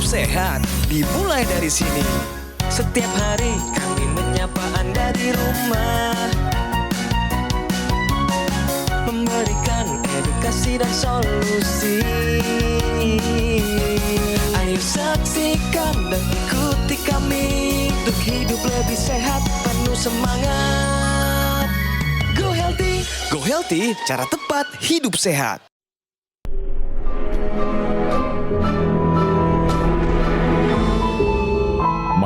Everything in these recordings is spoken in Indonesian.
sehat dimulai dari sini. Setiap hari kami menyapa Anda di rumah, memberikan edukasi dan solusi. Ayo saksikan dan ikuti kami untuk hidup lebih sehat, penuh semangat. Go Healthy. Go Healthy, cara tepat hidup sehat.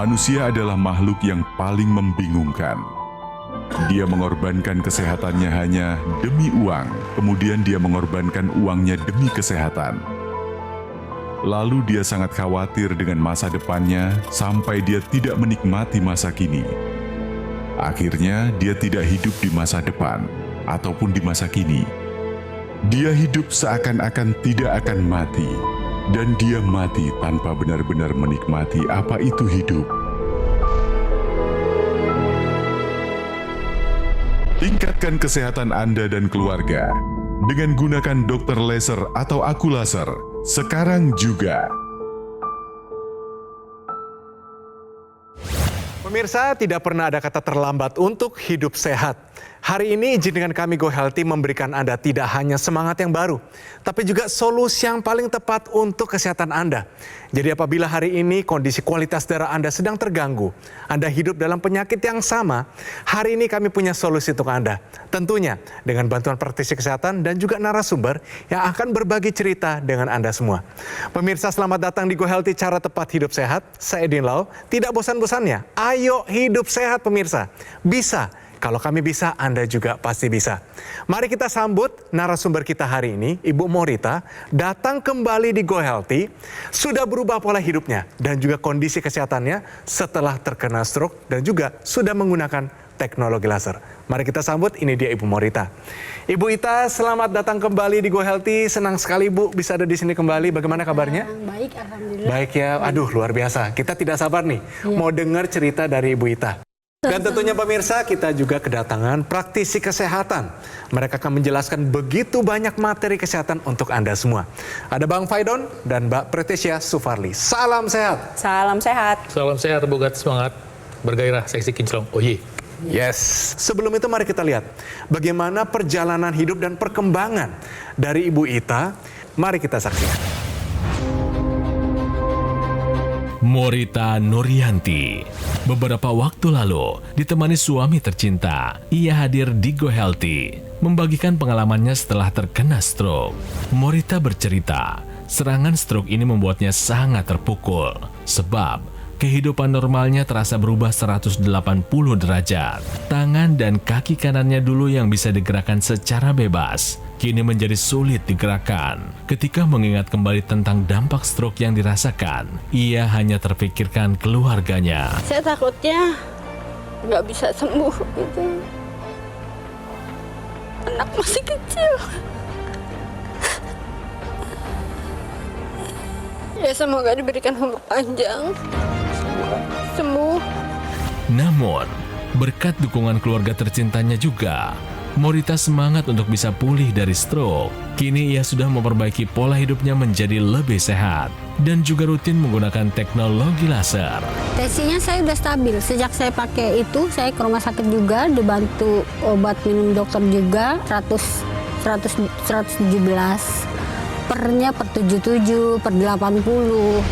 Manusia adalah makhluk yang paling membingungkan. Dia mengorbankan kesehatannya hanya demi uang, kemudian dia mengorbankan uangnya demi kesehatan. Lalu dia sangat khawatir dengan masa depannya sampai dia tidak menikmati masa kini. Akhirnya dia tidak hidup di masa depan ataupun di masa kini. Dia hidup seakan-akan tidak akan mati. Dan dia mati tanpa benar-benar menikmati apa itu hidup. Tingkatkan kesehatan Anda dan keluarga dengan gunakan dokter laser atau aku laser sekarang juga. Pemirsa, tidak pernah ada kata terlambat untuk hidup sehat. Hari ini izinkan kami Go Healthy memberikan Anda tidak hanya semangat yang baru, tapi juga solusi yang paling tepat untuk kesehatan Anda. Jadi apabila hari ini kondisi kualitas darah Anda sedang terganggu, Anda hidup dalam penyakit yang sama, hari ini kami punya solusi untuk Anda. Tentunya dengan bantuan praktisi kesehatan dan juga narasumber yang akan berbagi cerita dengan Anda semua. Pemirsa, selamat datang di Go Healthy, cara tepat hidup sehat. Saya Edin Lau, tidak bosan-bosannya. Ayo hidup sehat pemirsa. Bisa. Kalau kami bisa, Anda juga pasti bisa. Mari kita sambut narasumber kita hari ini, Ibu Morita, datang kembali di Go Healthy, sudah berubah pola hidupnya dan juga kondisi kesehatannya setelah terkena stroke dan juga sudah menggunakan teknologi laser. Mari kita sambut, ini dia Ibu Morita. Ibu Ita, selamat datang kembali di Go Healthy. Senang sekali Bu bisa ada di sini kembali. Bagaimana kabarnya? Baik, alhamdulillah. Baik ya, aduh luar biasa. Kita tidak sabar nih, mau dengar cerita dari Ibu Ita. Dan tentunya pemirsa, kita juga kedatangan praktisi kesehatan. Mereka akan menjelaskan begitu banyak materi kesehatan untuk Anda semua. Ada Bang Faidon dan Mbak Pretesya Sufarli. Salam sehat. Salam sehat. Salam sehat, bogat semangat, bergairah, seksi kinclong. Oh ye. Yes. Sebelum itu mari kita lihat bagaimana perjalanan hidup dan perkembangan dari Ibu Ita. Mari kita saksikan. Morita Nuryanti. Beberapa waktu lalu, ditemani suami tercinta, ia hadir di Go Healthy, membagikan pengalamannya setelah terkena stroke. Morita bercerita, serangan stroke ini membuatnya sangat terpukul, sebab kehidupan normalnya terasa berubah 180 derajat. Tangan dan kaki kanannya dulu yang bisa digerakkan secara bebas, kini menjadi sulit digerakkan. Ketika mengingat kembali tentang dampak stroke yang dirasakan, ia hanya terpikirkan keluarganya. Saya takutnya nggak bisa sembuh gitu. Anak masih kecil. Ya semoga diberikan umur panjang. Sembuh. Namun, berkat dukungan keluarga tercintanya juga, Morita semangat untuk bisa pulih dari stroke. Kini ia sudah memperbaiki pola hidupnya menjadi lebih sehat dan juga rutin menggunakan teknologi laser. Tensinya saya udah stabil. Sejak saya pakai itu, saya ke rumah sakit juga, dibantu obat minum dokter juga, 117. Pernya per 77, per 80.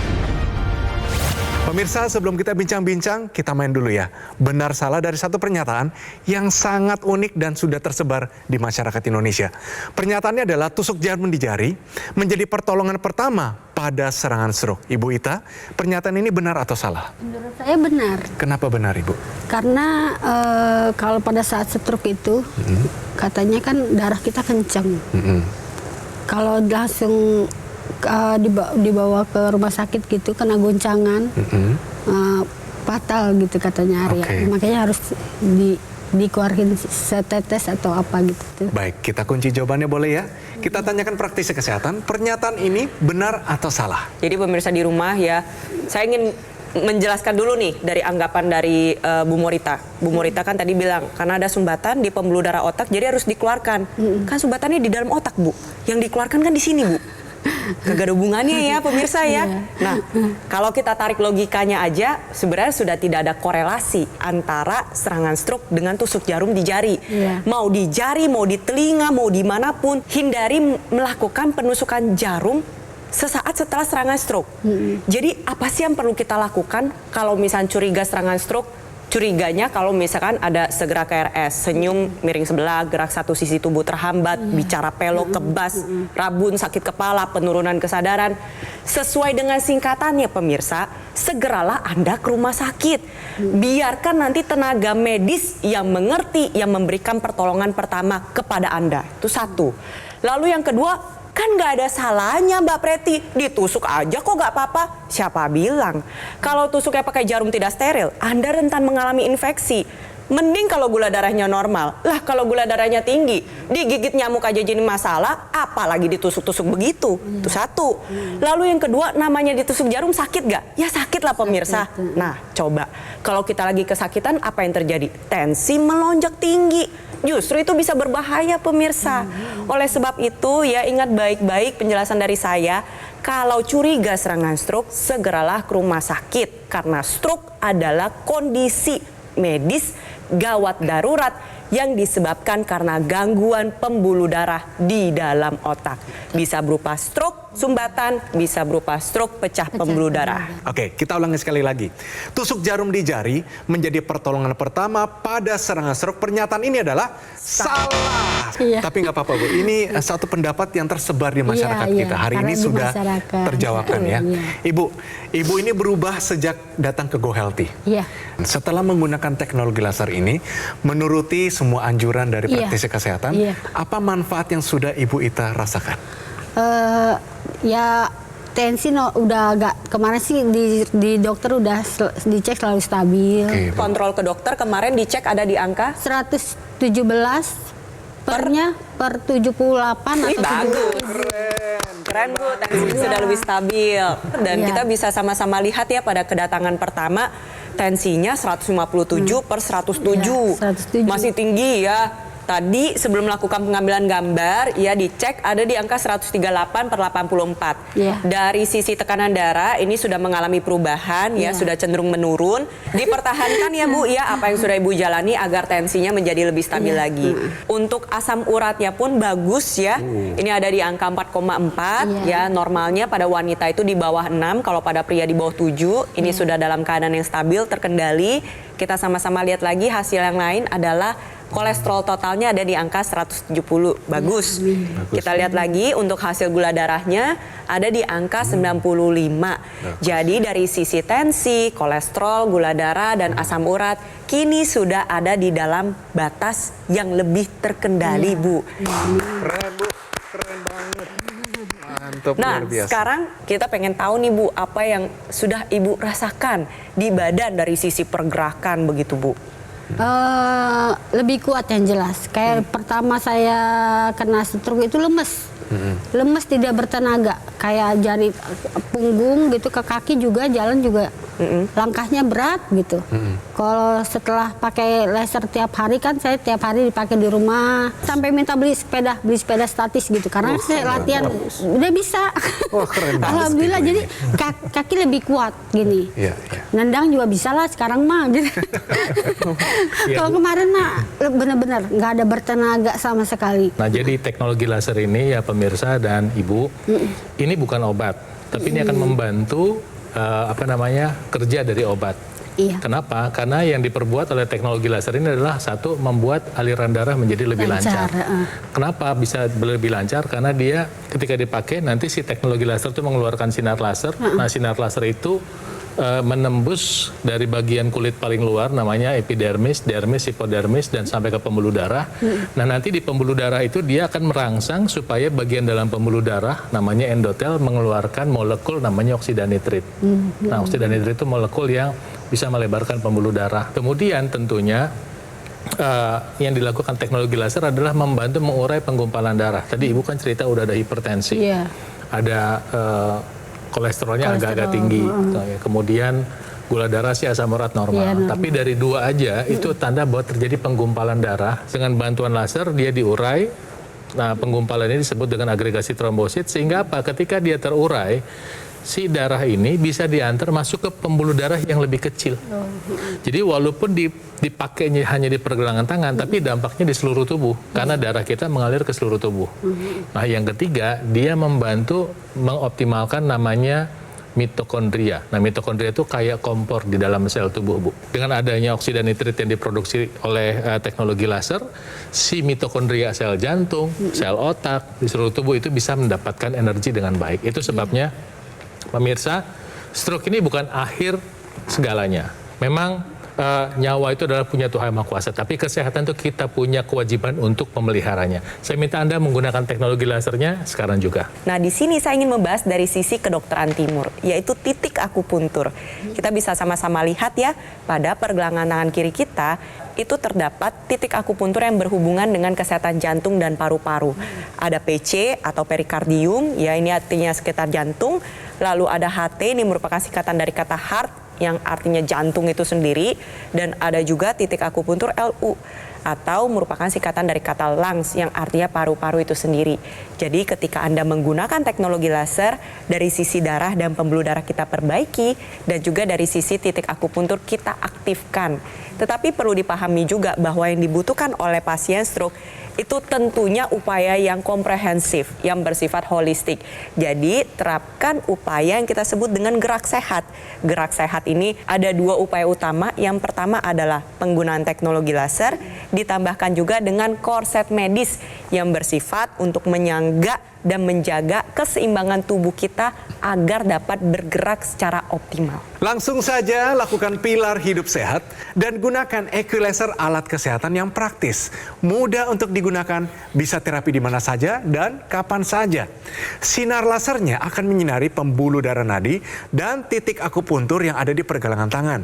Pemirsa, sebelum kita bincang-bincang, kita main dulu ya. Benar salah dari satu pernyataan yang sangat unik dan sudah tersebar di masyarakat Indonesia. Pernyataannya adalah tusuk jarum di jari menjadi pertolongan pertama pada serangan stroke. Ibu Ita, pernyataan ini benar atau salah? Menurut saya benar. Kenapa benar, Ibu? Karena kalau pada saat stroke itu, katanya kan darah kita kencang. Kalau langsung dibawa ke rumah sakit gitu kena goncangan, fatal gitu katanya Arya. Makanya harus dikeluarin setetes atau apa gitu. Baik, kita kunci jawabannya boleh ya. Kita tanyakan praktisi kesehatan, pernyataan ini benar atau salah? Jadi pemirsa di rumah ya, saya ingin menjelaskan dulu nih dari anggapan dari Bu Morita. Bu Morita kan tadi bilang karena ada sumbatan di pembuluh darah otak jadi harus dikeluarkan. Kan sumbatannya di dalam otak, Bu. Yang dikeluarkan kan di sini, Bu. Kagak ada hubungannya ya pemirsa ya. Iya. Nah, kalau kita tarik logikanya aja, sebenarnya sudah tidak ada korelasi antara serangan stroke dengan tusuk jarum di jari. Iya. Mau di jari, mau di telinga, mau dimanapun, hindari melakukan penusukan jarum sesaat setelah serangan stroke. Jadi apa sih yang perlu kita lakukan kalau misalnya curiga serangan stroke? Curiganya kalau misalkan ada segera KRS, senyum miring sebelah, gerak satu sisi tubuh terhambat, bicara pelok, kebas, rabun, sakit kepala, penurunan kesadaran. Sesuai dengan singkatannya pemirsa, segeralah Anda ke rumah sakit. Biarkan nanti tenaga medis yang mengerti, yang memberikan pertolongan pertama kepada Anda. Itu satu. Lalu yang kedua, kan nggak ada salahnya Mbak Preti, ditusuk aja kok nggak apa-apa. Siapa bilang? Kalau tusuknya pakai jarum tidak steril, Anda rentan mengalami infeksi. Mending kalau gula darahnya normal. Lah kalau gula darahnya tinggi, digigit nyamuk aja jadi masalah, apalagi ditusuk-tusuk begitu. Itu satu. Lalu yang kedua, namanya ditusuk jarum sakit gak? Ya sakit lah pemirsa. Nah coba, kalau kita lagi kesakitan apa yang terjadi? Tensi melonjak tinggi. Justru itu bisa berbahaya pemirsa. Oleh sebab itu ya ingat baik-baik penjelasan dari saya. Kalau curiga serangan stroke, segeralah ke rumah sakit. Karena stroke adalah kondisi medis gawat darurat yang disebabkan karena gangguan pembuluh darah di dalam otak. Bisa berupa stroke sumbatan, bisa berupa stroke pecah pembuluh darah. Oke, kita ulangi sekali lagi. Tusuk jarum di jari menjadi pertolongan pertama pada serangan stroke. Pernyataan ini adalah salah. Iya. Tapi nggak apa-apa Bu, ini satu pendapat yang tersebar di masyarakat Iya, kita. Hari karena ini di sudah masyarakat. terjawabkan ya. Iya. Ibu ini berubah sejak datang ke Go Healthy. Iya. Setelah menggunakan teknologi laser ini, menuruti semua anjuran dari Iya. praktisi kesehatan, Iya. apa manfaat yang sudah Ibu Ita rasakan? Ya tensi udah agak kemarin sih di dokter udah dicek selalu stabil. Oke, Bu. Kontrol ke dokter kemarin dicek ada di angka 117 pernya per 78 Wih, atau bagus. Keren Bu, tensi sudah lebih stabil. Dan Iya. kita bisa sama-sama lihat ya pada kedatangan pertama tensinya 157 per 107. Iya, 107. Masih tinggi ya. Tadi sebelum melakukan pengambilan gambar ya dicek ada di angka 138 per 84. Iya. Dari sisi tekanan darah ini sudah mengalami perubahan ya, Iya. sudah cenderung menurun. Dipertahankan ya Bu ya apa yang sudah Ibu jalani agar tensinya menjadi lebih stabil lagi. Untuk asam uratnya pun bagus ya. Ini ada di angka 4,4 ya. Normalnya pada wanita itu di bawah 6, kalau pada pria di bawah 7. Ini sudah dalam keadaan yang stabil, terkendali. Kita sama-sama lihat lagi hasil yang lain adalah kolesterol totalnya ada di angka 170, bagus. Kita lihat lagi untuk hasil gula darahnya ada di angka 95. Jadi dari sisi tensi, kolesterol, gula darah, dan asam urat kini sudah ada di dalam batas yang lebih terkendali, Bu. Keren Bu, keren banget. Mantap, Nah, luar biasa. sekarang kita pengen tahu nih Bu, apa yang sudah Ibu rasakan di badan dari sisi pergerakan begitu Bu? Lebih kuat yang jelas. Kayak pertama saya kena stroke itu lemes. Lemes, tidak bertenaga. Kayak jari punggung gitu ke kaki juga, jalan juga langkahnya berat gitu. Kalau setelah pakai laser tiap hari, kan saya tiap hari dipakai di rumah. Sampai minta beli sepeda statis gitu. Karena saya latihan udah bisa. Wah, keren banget Alhamdulillah, speedway-nya. jadi kaki lebih kuat gini. Iya, iya. Nendang juga bisa lah sekarang mah gitu. Kalau kemarin mah benar-benar nggak ada bertenaga sama sekali. Nah, jadi teknologi laser ini ya pemirsa dan Ibu, ini bukan obat, tapi ini akan membantu kerja dari obat. Iya. Kenapa? Karena yang diperbuat oleh teknologi laser ini adalah satu, membuat aliran darah menjadi lebih lancar. Kenapa bisa lebih lancar? Karena dia ketika dipakai nanti si teknologi laser itu mengeluarkan sinar laser. Nah, sinar laser itu menembus dari bagian kulit paling luar namanya epidermis, dermis, hipodermis dan sampai ke pembuluh darah. Nah, nanti di pembuluh darah itu dia akan merangsang supaya bagian dalam pembuluh darah namanya endotel mengeluarkan molekul namanya oksidanitrit. Nah, oksidanitrit itu molekul yang bisa melebarkan pembuluh darah. Kemudian tentunya yang dilakukan teknologi laser adalah membantu mengurai penggumpalan darah. Tadi Ibu kan cerita udah ada hipertensi, Iya. ada kolesterolnya agak-agak tinggi. Kemudian gula darah si asam urat normal. Iya, normal. Tapi dari dua aja itu tanda bahwa terjadi penggumpalan darah. Dengan bantuan laser dia diurai Nah, penggumpalan ini disebut dengan agregasi trombosit, sehingga apa? Ketika dia terurai, si darah ini bisa diantar masuk ke pembuluh darah yang lebih kecil. Jadi walaupun dipakainya hanya di pergelangan tangan, tapi dampaknya di seluruh tubuh, karena darah kita mengalir ke seluruh tubuh. Nah, yang ketiga, dia membantu mengoptimalkan namanya mitokondria. Nah, mitokondria itu kayak kompor di dalam sel tubuh, Bu. Dengan adanya oksida nitrit yang diproduksi oleh teknologi laser, si mitokondria sel jantung, sel otak di seluruh tubuh itu bisa mendapatkan energi dengan baik. Itu sebabnya, pemirsa, stroke ini bukan akhir segalanya. Memang nyawa itu adalah punya Tuhan Yang Maha Kuasa, tapi kesehatan itu kita punya kewajiban untuk memeliharanya. Saya minta Anda menggunakan teknologi lasernya sekarang juga. Nah, di sini saya ingin membahas dari sisi kedokteran timur, yaitu titik akupuntur. Kita bisa sama-sama lihat ya, pada pergelangan tangan kiri kita itu terdapat titik akupuntur yang berhubungan dengan kesehatan jantung dan paru-paru. Ada PC atau perikardium, ya ini artinya sekitar jantung. Lalu ada HT, ini merupakan singkatan dari kata heart, yang artinya jantung itu sendiri. Dan ada juga titik akupuntur LU, atau merupakan singkatan dari kata lungs, yang artinya paru-paru itu sendiri. Jadi ketika Anda menggunakan teknologi laser, dari sisi darah dan pembuluh darah kita perbaiki, dan juga dari sisi titik akupuntur kita aktifkan. Tetapi perlu dipahami juga bahwa yang dibutuhkan oleh pasien stroke itu tentunya upaya yang komprehensif, yang bersifat holistik. Jadi terapkan upaya yang kita sebut dengan gerak sehat. Gerak sehat ini ada dua upaya utama. Yang pertama adalah penggunaan teknologi laser, ditambahkan juga dengan korset medis yang bersifat untuk menyangga dan menjaga keseimbangan tubuh kita agar dapat bergerak secara optimal. Langsung saja lakukan pilar hidup sehat dan gunakan Equilaser, alat kesehatan yang praktis, mudah untuk digunakan, bisa terapi di mana saja dan kapan saja. Sinar lasernya akan menyinari pembuluh darah nadi dan titik akupuntur yang ada di pergelangan tangan.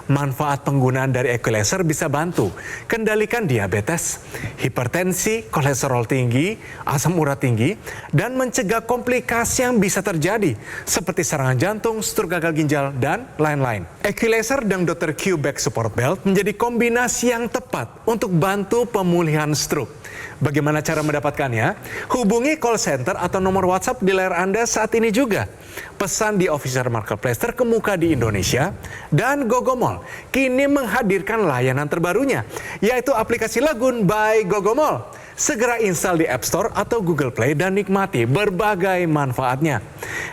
Manfaat penggunaan dari Equilaser bisa bantu kendalikan diabetes, hipertensi, kolesterol tinggi, asam urat tinggi, dan mencegah komplikasi yang bisa terjadi seperti serangan jantung, stroke gagal ginjal, dan lain-lain. Equilaser dan Dr. Q Back Support Belt menjadi kombinasi yang tepat untuk bantu pemulihan stroke. Bagaimana cara mendapatkannya? Hubungi call center atau nomor WhatsApp di layar Anda saat ini juga. Pesan di official marketplace terkemuka di Indonesia, dan Gogomall kini menghadirkan layanan terbarunya, yaitu aplikasi Lagun by Gogomall. Segera install di App Store atau Google Play dan nikmati berbagai manfaatnya.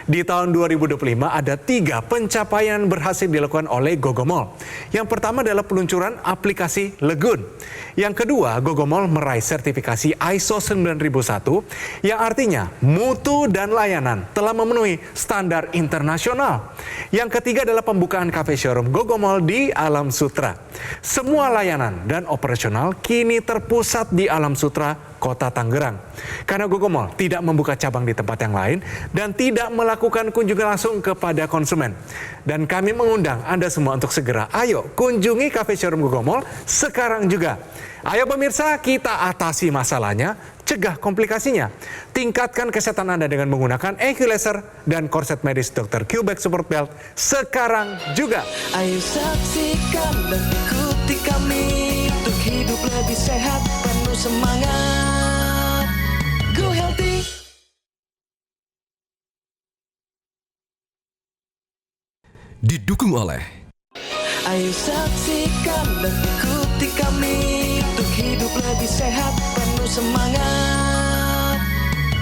Di tahun 2025 ada 3 pencapaian berhasil dilakukan oleh Gogomall. Yang pertama adalah peluncuran aplikasi Lagun. Yang kedua, Gogomall meraih sertifikasi ISO 9001 yang artinya mutu dan layanan telah memenuhi standar internasional. Yang ketiga adalah pembukaan cafe showroom Gogomall di Alam Sutra. Semua layanan dan operasional kini terpusat di Alam Sutra, Kota Tangerang. Karena Gogomall tidak membuka cabang di tempat yang lain dan tidak melakukan kunjungan langsung kepada konsumen. Dan kami mengundang Anda semua untuk segera ayo kunjungi cafe showroom Gogomall sekarang juga. Ayo pemirsa, kita atasi masalahnya, cegah komplikasinya. Tingkatkan kesehatan Anda dengan menggunakan Equilaser dan korset medis Dr. Q Back Support Belt sekarang juga. Ayo saksikan dan ikuti kami untuk hidup lebih sehat, penuh semangat. Go Healthy. Didukung oleh Ayo saksikan dan ikuti kami untuk hidup lebih sehat, penuh semangat.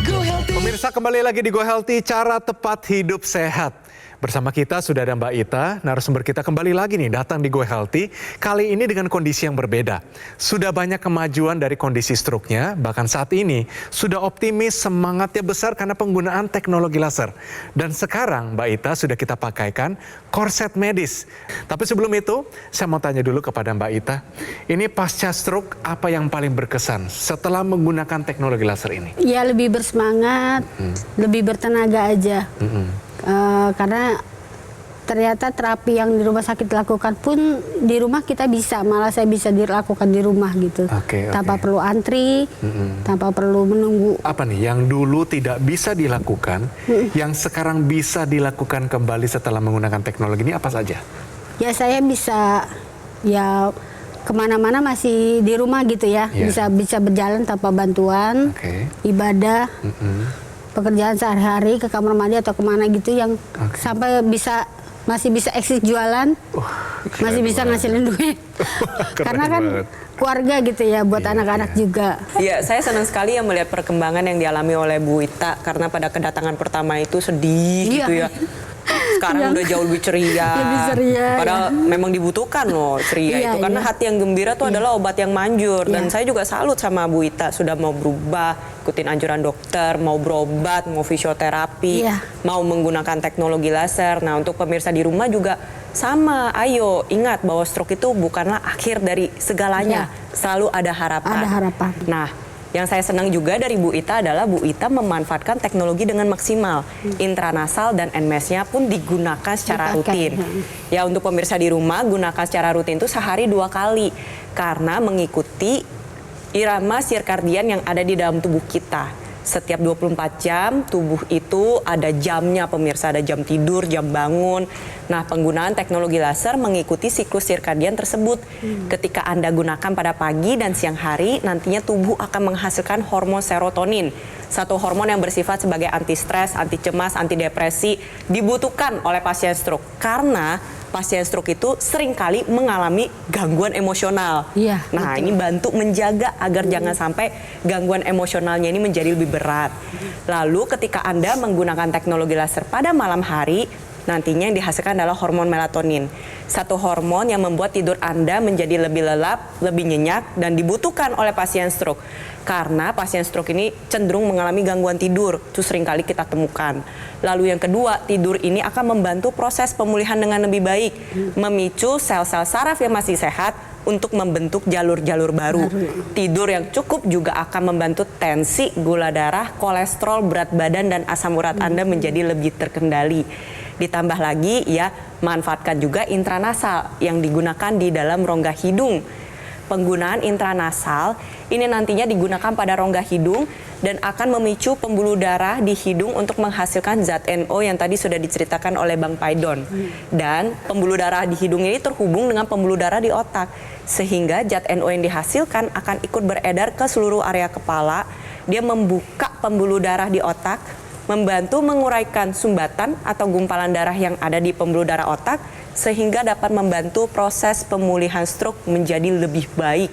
Go Healthy. Pemirsa, kembali lagi di Go Healthy, cara tepat hidup sehat. Bersama kita sudah ada Mbak Ita, narasumber kita kembali lagi nih datang di Go Healthy. Kali ini dengan kondisi yang berbeda. Sudah banyak kemajuan dari kondisi stroke-nya, bahkan saat ini sudah optimis, semangatnya besar karena penggunaan teknologi laser. Dan sekarang Mbak Ita sudah kita pakaikan korset medis. Tapi sebelum itu, saya mau tanya dulu kepada Mbak Ita. Ini pasca stroke, apa yang paling berkesan setelah menggunakan teknologi laser ini? Ya lebih bersemangat, lebih bertenaga aja. Karena ternyata terapi yang di rumah sakit dilakukan pun di rumah kita bisa, malah saya bisa dilakukan di rumah gitu. Tanpa perlu antri, tanpa perlu menunggu. Apa nih yang dulu tidak bisa dilakukan, yang sekarang bisa dilakukan kembali setelah menggunakan teknologi ini apa saja? Ya saya bisa ya kemana-mana masih di rumah gitu ya, bisa berjalan tanpa bantuan, ibadah, pekerjaan sehari-hari ke kamar mandi atau kemana gitu yang sampai masih bisa eksis jualan, masih bisa ngasilin duit. Karena kan keluarga gitu ya, buat anak-anak juga. Iya, saya senang sekali ya melihat perkembangan yang dialami oleh Bu Ita, karena pada kedatangan pertama itu sedih gitu ya. Sekarang udah jauh lebih ceria. Padahal memang dibutuhkan loh ceria itu, karena hati yang gembira itu adalah obat yang manjur. Dan saya juga salut sama Bu Ita, sudah mau berubah, ikutin anjuran dokter, mau berobat, mau fisioterapi, mau menggunakan teknologi laser. Nah, untuk pemirsa di rumah juga sama, ayo ingat bahwa stroke itu bukanlah akhir dari segalanya. Selalu ada harapan. Ada harapan. Nah, yang saya senang juga dari Bu Ita adalah Bu Ita memanfaatkan teknologi dengan maksimal. Intranasal dan NMES-nya pun digunakan secara rutin. Ya, untuk pemirsa di rumah, gunakan secara rutin itu sehari 2 kali. Karena mengikuti irama sirkadian yang ada di dalam tubuh kita. Setiap 24 jam tubuh itu ada jamnya pemirsa, ada jam tidur, jam bangun. Nah, penggunaan teknologi laser mengikuti siklus sirkadian tersebut. Ketika Anda gunakan pada pagi dan siang hari, nantinya tubuh akan menghasilkan hormon serotonin. Satu hormon yang bersifat sebagai anti stres, anti cemas, anti depresi, dibutuhkan oleh pasien stroke. Karena pasien stroke itu seringkali mengalami gangguan emosional. Nah, ini bantu menjaga agar jangan sampai gangguan emosionalnya ini menjadi lebih berat. Lalu ketika Anda menggunakan teknologi laser pada malam hari, nantinya yang dihasilkan adalah hormon melatonin. Satu hormon yang membuat tidur Anda menjadi lebih lelap, lebih nyenyak, dan dibutuhkan oleh pasien stroke. Karena pasien stroke ini cenderung mengalami gangguan tidur, itu seringkali kita temukan. Lalu yang kedua, tidur ini akan membantu proses pemulihan dengan lebih baik, memicu sel-sel saraf yang masih sehat untuk membentuk jalur-jalur baru. Tidur yang cukup juga akan membantu tensi, gula darah, kolesterol, berat badan, dan asam urat Anda menjadi lebih terkendali. Ditambah lagi ya, manfaatkan juga intranasal yang digunakan di dalam rongga hidung. Penggunaan intranasal ini nantinya digunakan pada rongga hidung dan akan memicu pembuluh darah di hidung untuk menghasilkan zat NO yang tadi sudah diceritakan oleh Bang Paidon. Dan pembuluh darah di hidung ini terhubung dengan pembuluh darah di otak, sehingga zat NO yang dihasilkan akan ikut beredar ke seluruh area kepala. Dia membuka pembuluh darah di otak, membantu menguraikan sumbatan atau gumpalan darah yang ada di pembuluh darah otak, sehingga dapat membantu proses pemulihan stroke menjadi lebih baik.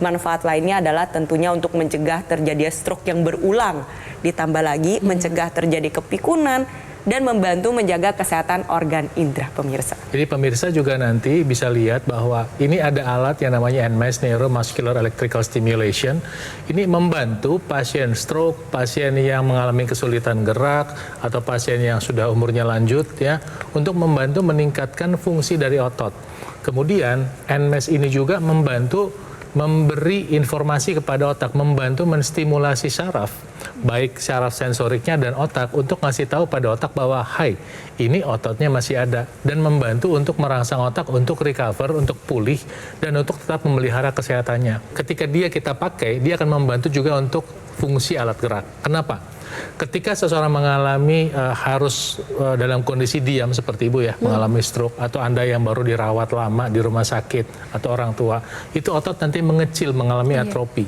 Manfaat lainnya adalah tentunya untuk mencegah terjadi stroke yang berulang, ditambah lagi mencegah terjadi kepikunan, dan membantu menjaga kesehatan organ indera pemirsa. Jadi pemirsa juga nanti bisa lihat bahwa ini ada alat yang namanya NMES, Neuromuscular Electrical Stimulation. Ini membantu pasien stroke, pasien yang mengalami kesulitan gerak, atau pasien yang sudah umurnya lanjut ya, untuk membantu meningkatkan fungsi dari otot. Kemudian NMES ini juga membantu memberi informasi kepada otak, membantu menstimulasi saraf, baik saraf sensoriknya dan otak, untuk ngasih tahu pada otak bahwa hai, ini ototnya masih ada, dan membantu untuk merangsang otak untuk recover, untuk pulih, dan untuk tetap memelihara kesehatannya. Ketika kita pakai, dia akan membantu juga untuk fungsi alat gerak. Kenapa? Ketika seseorang mengalami harus dalam kondisi diam seperti Ibu ya, mengalami stroke, atau Anda yang baru dirawat lama di rumah sakit, atau orang tua, itu otot nanti mengecil, mengalami atrofi.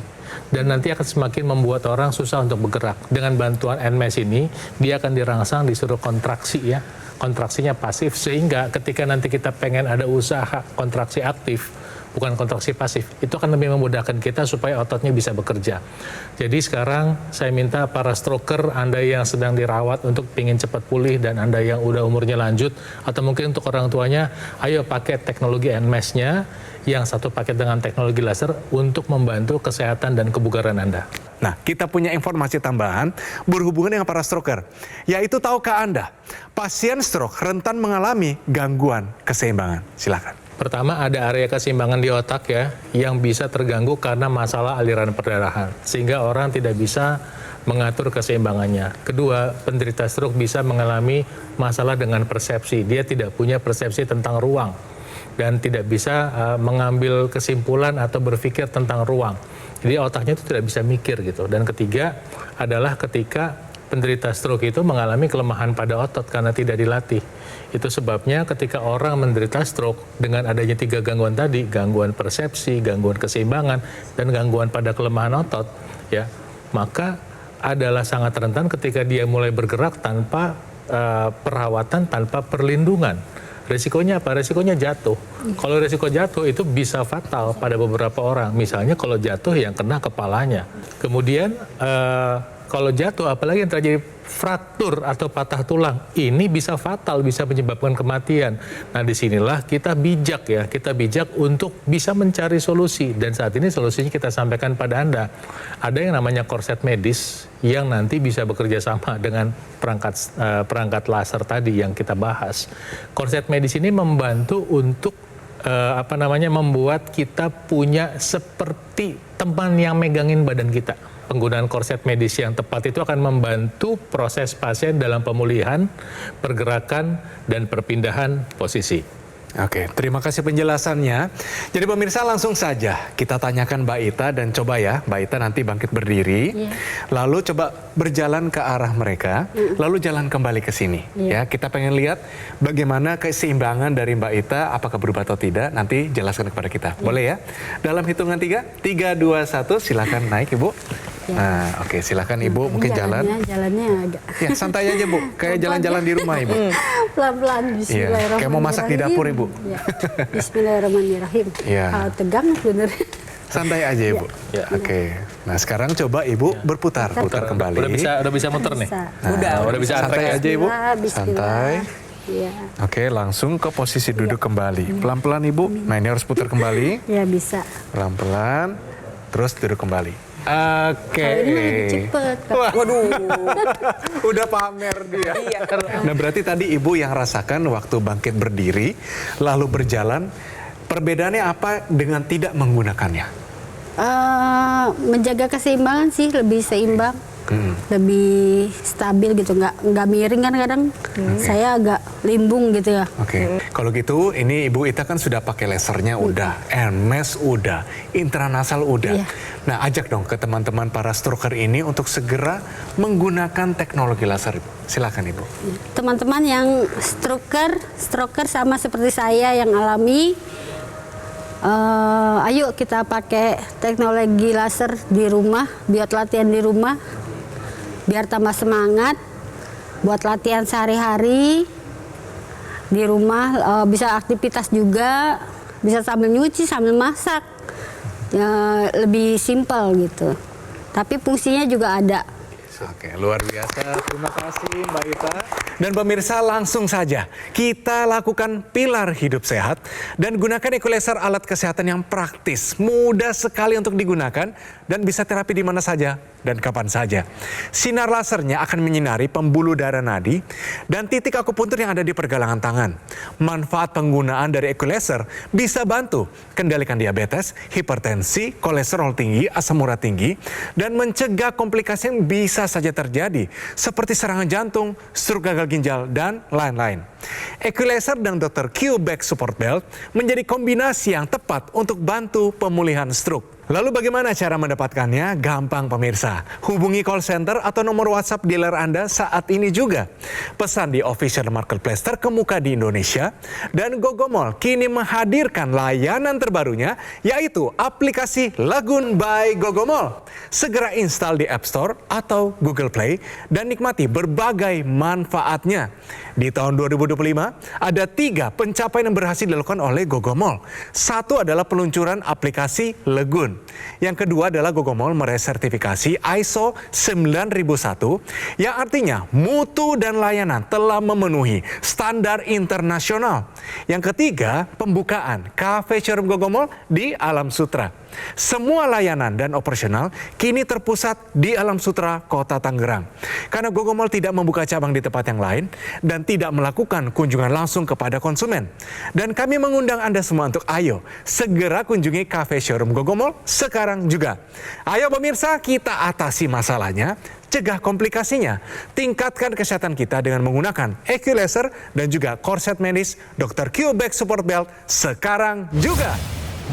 Dan nanti akan semakin membuat orang susah untuk bergerak. Dengan bantuan NMES ini, dia akan dirangsang, disuruh kontraksi ya. Kontraksinya pasif, sehingga ketika nanti kita pengen ada usaha kontraksi aktif, bukan kontraksi pasif, itu akan lebih memudahkan kita supaya ototnya bisa bekerja. Jadi sekarang saya minta para stroker, Anda yang sedang dirawat untuk ingin cepat pulih, dan Anda yang udah umurnya lanjut, atau mungkin untuk orang tuanya, ayo pakai teknologi NMES-nya, yang satu paket dengan teknologi laser untuk membantu kesehatan dan kebugaran Anda. Nah, kita punya informasi tambahan berhubungan dengan para stroker, yaitu tahukah Anda, pasien stroke rentan mengalami gangguan keseimbangan? Silakan. Pertama, ada area keseimbangan di otak ya, yang bisa terganggu karena masalah aliran perdarahan, sehingga orang tidak bisa mengatur keseimbangannya. Kedua, penderita stroke bisa mengalami masalah dengan persepsi. Dia tidak punya persepsi tentang ruang, dan tidak bisa mengambil kesimpulan atau berpikir tentang ruang. Jadi otaknya itu tidak bisa mikir gitu. Dan ketiga adalah ketika penderita stroke itu mengalami kelemahan pada otot karena tidak dilatih. Itu sebabnya ketika orang menderita stroke dengan adanya 3 gangguan tadi, gangguan persepsi, gangguan keseimbangan, dan gangguan pada kelemahan otot, ya, maka adalah sangat rentan ketika dia mulai bergerak tanpa perawatan, tanpa perlindungan. Resikonya apa? Resikonya jatuh. Kalau resiko jatuh itu bisa fatal pada beberapa orang. Misalnya kalau jatuh yang kena kepalanya. Kemudian kalau jatuh apalagi yang terjadi fraktur atau patah tulang, ini bisa fatal, bisa menyebabkan kematian. Nah, disinilah kita bijak ya, kita bijak untuk bisa mencari solusi. Dan saat ini solusinya kita sampaikan pada Anda. Ada yang namanya korset medis yang nanti bisa bekerja sama dengan perangkat laser tadi yang kita bahas. Korset medis ini membantu untuk membuat kita punya seperti teman yang megangin badan kita. Penggunaan korset medis yang tepat itu akan membantu proses pasien dalam pemulihan, pergerakan, dan perpindahan posisi. Oke, terima kasih penjelasannya. Jadi pemirsa langsung saja kita tanyakan Mbak Ita dan coba ya Mbak Ita nanti bangkit berdiri, lalu coba berjalan ke arah mereka, lalu jalan kembali ke sini. Ya, kita pengen lihat bagaimana keseimbangan dari Mbak Ita, apakah berubah atau tidak. Nanti jelaskan kepada kita. Boleh ya? Dalam hitungan 3, 3, 2, 1, silakan naik Ibu. Nah, oke, silakan Ibu mungkin jalannya agak. Ya, santai aja Bu, kayak jalan-jalan di rumah Ibu. Pelan-pelan, bismillahirrahmanirrahim. Kayak mau masak di dapur Ibu. Ya. Bismillahirrahmanirrahim. Tegang bener. Santai aja Ibu. Oke. Nah, sekarang coba Ibu berputar, putar kembali. Udah bisa muter nih. Udah bisa santai aja Ibu. Santai. Ya. Oke, langsung ke posisi duduk kembali. Pelan-pelan Ibu. Nah, ini harus putar kembali. Ya, bisa. Pelan-pelan. Terus duduk kembali. Oke. Kalau ini mah lebih cepet. Waduh. Udah pamer dia. Nah, berarti tadi Ibu yang rasakan waktu bangkit berdiri, lalu berjalan. Perbedaannya apa dengan tidak menggunakannya? Menjaga keseimbangan sih, lebih seimbang. Lebih stabil gitu, nggak miring kan kadang. Saya agak limbung gitu ya. Oke. Kalau gitu ini Ibu Ita kan sudah pakai lasernya udah, Hermes udah, intranasal udah. Nah, ajak dong ke teman-teman para stroker ini untuk segera menggunakan teknologi laser. Silakan Ibu. Teman-teman yang stroker sama seperti saya yang alami, ayo kita pakai teknologi laser di rumah, buat latihan di rumah, biar tambah semangat, buat latihan sehari-hari di rumah, bisa aktivitas juga, bisa sambil nyuci, sambil masak, ya, lebih simpel gitu. Tapi fungsinya juga ada. Oke, luar biasa. Terima kasih Mbak Ita. Dan pemirsa langsung saja kita lakukan pilar hidup sehat dan gunakan equalizer, alat kesehatan yang praktis, mudah sekali untuk digunakan dan bisa terapi di mana saja dan kapan saja. Sinar lasernya akan menyinari pembuluh darah nadi dan titik akupuntur yang ada di pergelangan tangan. Manfaat penggunaan dari equalizer bisa bantu kendalikan diabetes, hipertensi, kolesterol tinggi, asam urat tinggi, dan mencegah komplikasi yang bisa saja terjadi seperti serangan jantung, stroke gagal ginjal, dan lain-lain. Equalizer dan Dr. Q Back Support Belt menjadi kombinasi yang tepat untuk bantu pemulihan stroke. Lalu bagaimana cara mendapatkannya? Gampang pemirsa. Hubungi call center atau nomor WhatsApp dealer Anda saat ini juga. Pesan di official marketplace terkemuka di Indonesia. Dan Gogomall kini menghadirkan layanan terbarunya, yaitu aplikasi Lagun by Gogomall. Segera install di App Store atau Google Play dan nikmati berbagai manfaatnya. Di tahun 2025, ada 3 pencapaian yang berhasil dilakukan oleh Gogomall. 1 adalah peluncuran aplikasi Lagun. Yang kedua adalah Gogomall meraih sertifikasi ISO 9001 yang artinya mutu dan layanan telah memenuhi standar internasional. Yang ketiga, pembukaan cafe showroom Gogomall di Alam Sutra. Semua layanan dan operasional kini terpusat di Alam Sutra, Kota Tangerang. Karena Gogomall tidak membuka cabang di tempat yang lain dan tidak melakukan kunjungan langsung kepada konsumen. Dan kami mengundang Anda semua untuk ayo segera kunjungi cafe showroom Gogomall sekarang juga. Ayo pemirsa, kita atasi masalahnya, cegah komplikasinya, tingkatkan kesehatan kita dengan menggunakan equalizer dan juga korset medis Dr. Q Back Support Belt sekarang juga.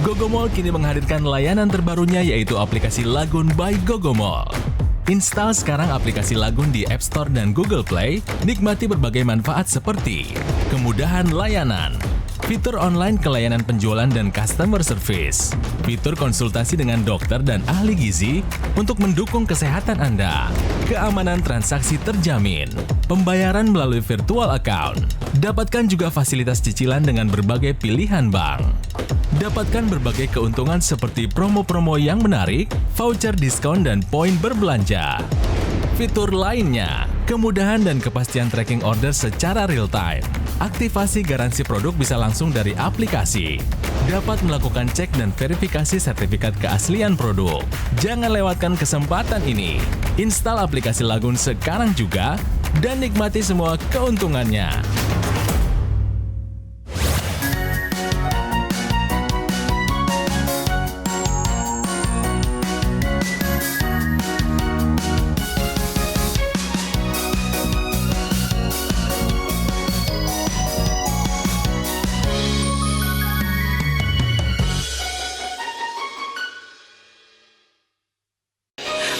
Gogomall kini menghadirkan layanan terbarunya, yaitu aplikasi Lagun by Gogomall. Install sekarang aplikasi Lagun di App Store dan Google Play, nikmati berbagai manfaat seperti kemudahan layanan, fitur online kelayanan penjualan dan customer service, fitur konsultasi dengan dokter dan ahli gizi untuk mendukung kesehatan Anda, keamanan transaksi terjamin, pembayaran melalui virtual account, dapatkan juga fasilitas cicilan dengan berbagai pilihan bank. Dapatkan berbagai keuntungan seperti promo-promo yang menarik, voucher diskon dan poin berbelanja. Fitur lainnya, kemudahan dan kepastian tracking order secara real-time. Aktivasi garansi produk bisa langsung dari aplikasi. Dapat melakukan cek dan verifikasi sertifikat keaslian produk. Jangan lewatkan kesempatan ini. Install aplikasi Lagun sekarang juga dan nikmati semua keuntungannya.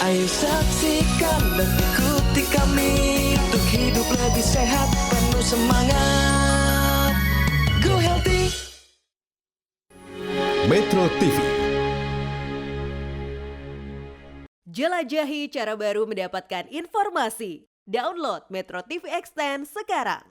Ayo saksikan dan ikuti kami untuk hidup lebih sehat, penuh semangat. Go Healthy. Metro TV. Jelajahi cara baru mendapatkan informasi. Download Metro TV Extend sekarang.